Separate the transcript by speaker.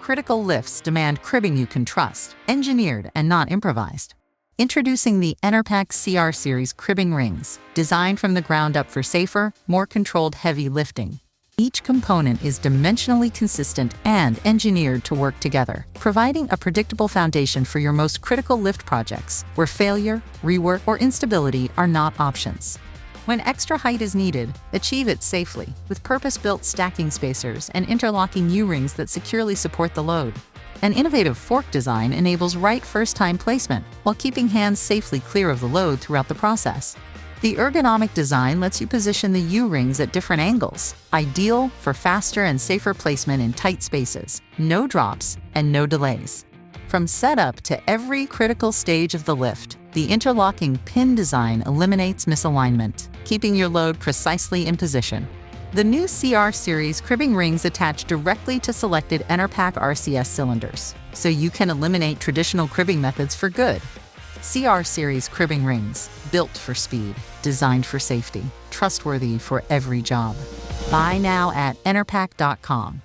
Speaker 1: Critical lifts demand cribbing you can trust, engineered and not improvised. Introducing the Enerpac CR series cribbing rings, designed from the ground up for safer, more controlled heavy lifting. Each component is dimensionally consistent and engineered to work together, providing a predictable foundation for your most critical lift projects, where failure, rework, or instability are not options. When extra height is needed, achieve it safely with purpose-built stacking spacers and interlocking U-rings that securely support the load. An innovative fork design enables right first-time placement while keeping hands safely clear of the load throughout the process. The ergonomic design lets you position the U-rings at different angles, ideal for faster and safer placement in tight spaces, no drops, and no delays. From setup to every critical stage of the lift, the interlocking pin design eliminates misalignment, keeping your load precisely in position. The new CR series cribbing rings attach directly to selected Enerpac RCS cylinders, so you can eliminate traditional cribbing methods for good. CR series cribbing rings, built for speed, designed for safety, trustworthy for every job. Buy now at enerpac.com.